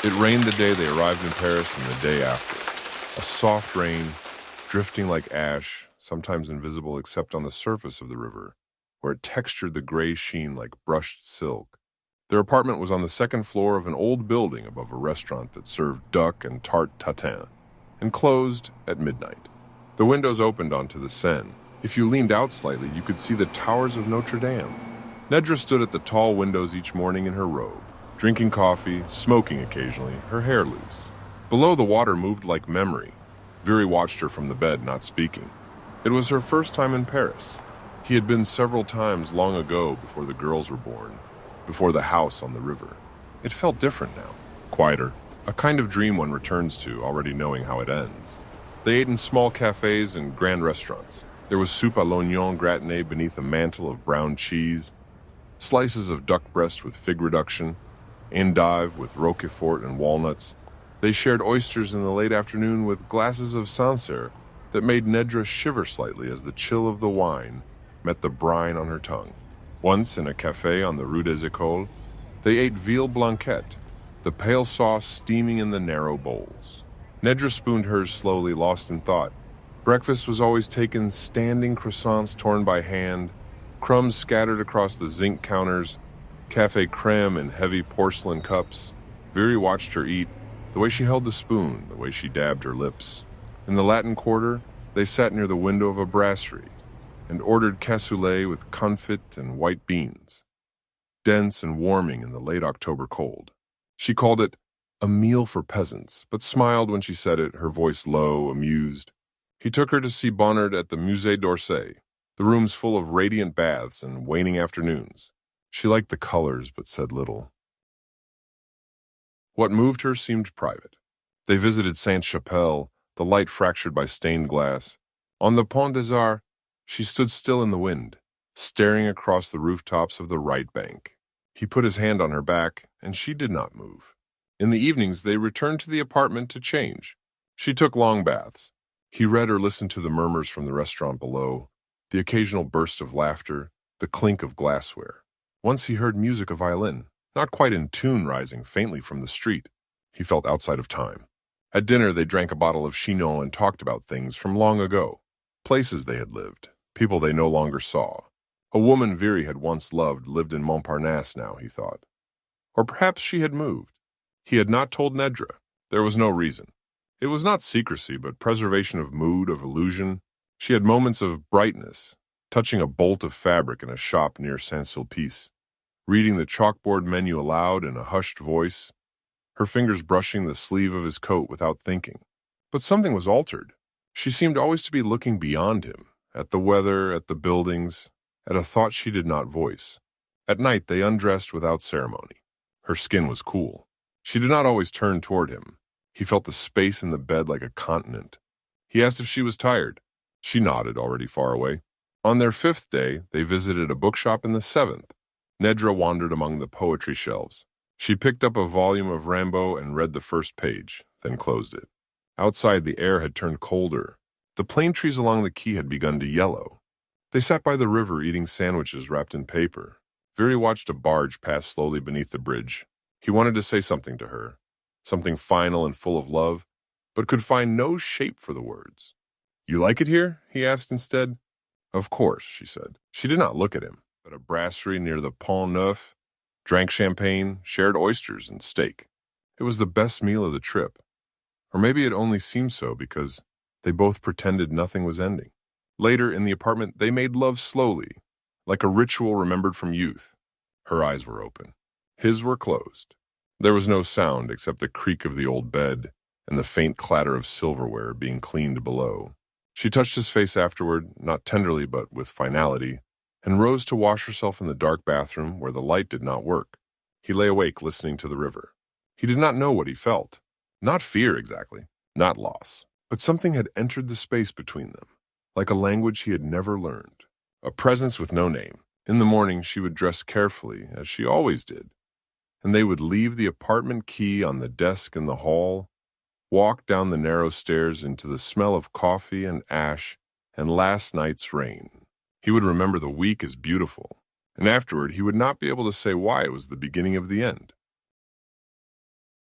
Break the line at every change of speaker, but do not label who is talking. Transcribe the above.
It rained the day they arrived in Paris and the day after. A soft rain, drifting like ash, sometimes invisible except on the surface of the river, where it textured the gray sheen like brushed silk. Their apartment was on the second floor of an old building above a restaurant that served duck and tarte tatin, and closed at midnight. The windows opened onto the Seine. If you leaned out slightly, you could see the towers of Notre Dame. Nedra stood at the tall windows each morning in her robe, drinking coffee, smoking occasionally, her hair loose. Below, the water moved like memory. Viri watched her from the bed, not speaking. It was her first time in Paris. He had been several times long ago before the girls were born, before the house on the river. It felt different now, quieter, a kind of dream one returns to, already knowing how it ends. They ate in small cafes and grand restaurants. There was soup à l'oignon gratiné beneath a mantle of brown cheese, slices of duck breast with fig reduction, endive with roquefort and walnuts. They shared oysters in the late afternoon with glasses of Sancerre that made Nedra shiver slightly as the chill of the wine met the brine on her tongue. Once, in a cafe on the Rue des Écoles, they ate veal blanquette, the pale sauce steaming in the narrow bowls. Nedra spooned hers slowly, lost in thought. Breakfast was always taken standing croissants torn by hand, crumbs scattered across the zinc counters, cafe creme in heavy porcelain cups. Viri watched her eat, the way she held the spoon, the way she dabbed her lips. In the Latin Quarter, they sat near the window of a brasserie and ordered cassoulet with confit and white beans, dense and warming in the late October cold. She called it a meal for peasants, but smiled when she said it, her voice low, amused. He took her to see Bonnard at the Musée d'Orsay, the rooms full of radiant baths and waning afternoons. She liked the colors, but said little. What moved her seemed private. They visited Sainte-Chapelle, the light fractured by stained glass. On the Pont des Arts, she stood still in the wind, staring across the rooftops of the right bank. He put his hand on her back, and she did not move. In the evenings, they returned to the apartment to change. She took long baths. He read or listened to the murmurs from the restaurant below, the occasional burst of laughter, the clink of glassware. Once he heard music, a violin, not quite in tune, rising faintly from the street. He felt outside of time. At dinner, they drank a bottle of Chinon and talked about things from long ago, places they had lived, people they no longer saw. A woman Viri had once loved lived in Montparnasse now, he thought. Or perhaps she had moved. He had not told Nedra. There was no reason. It was not secrecy, but preservation of mood, of illusion. She had moments of brightness, touching a bolt of fabric in a shop near Saint-Sulpice, reading the chalkboard menu aloud in a hushed voice, her fingers brushing the sleeve of his coat without thinking. But something was altered. She seemed always to be looking beyond him, at the weather, at the buildings, at a thought she did not voice. At night, they undressed without ceremony. Her skin was cool. She did not always turn toward him. He felt the space in the bed like a continent. He asked if she was tired. She nodded, already far away. On their fifth day, they visited a bookshop in the seventh. Nedra wandered among the poetry shelves. She picked up a volume of Rimbaud and read the first page, then closed it. Outside, the air had turned colder. The plane trees along the quay had begun to yellow. They sat by the river eating sandwiches wrapped in paper. Viri watched a barge pass slowly beneath the bridge. He wanted to say something to her, something final and full of love, but could find no shape for the words. "You like it here?" he asked instead. "Of course," she said. She did not look at him, but a brasserie near the Pont Neuf, drank champagne, shared oysters and steak. It was the best meal of the trip. Or maybe it only seemed so because they both pretended nothing was ending. Later, in the apartment, they made love slowly, like a ritual remembered from youth. Her eyes were open. His were closed. There was no sound except the creak of the old bed and the faint clatter of silverware being cleaned below. She touched his face afterward, not tenderly but with finality, and rose to wash herself in the dark bathroom where the light did not work. He lay awake listening to the river. He did not know what he felt. Not fear exactly, not loss, but something had entered the space between them, like a language he had never learned, a presence with no name. In the morning she would dress carefully, as she always did, and they would leave the apartment key on the desk in the hall, walk down the narrow stairs into the smell of coffee and ash and last night's rain. He would remember the week as beautiful, and afterward he would not be able to say why it was the beginning of the end.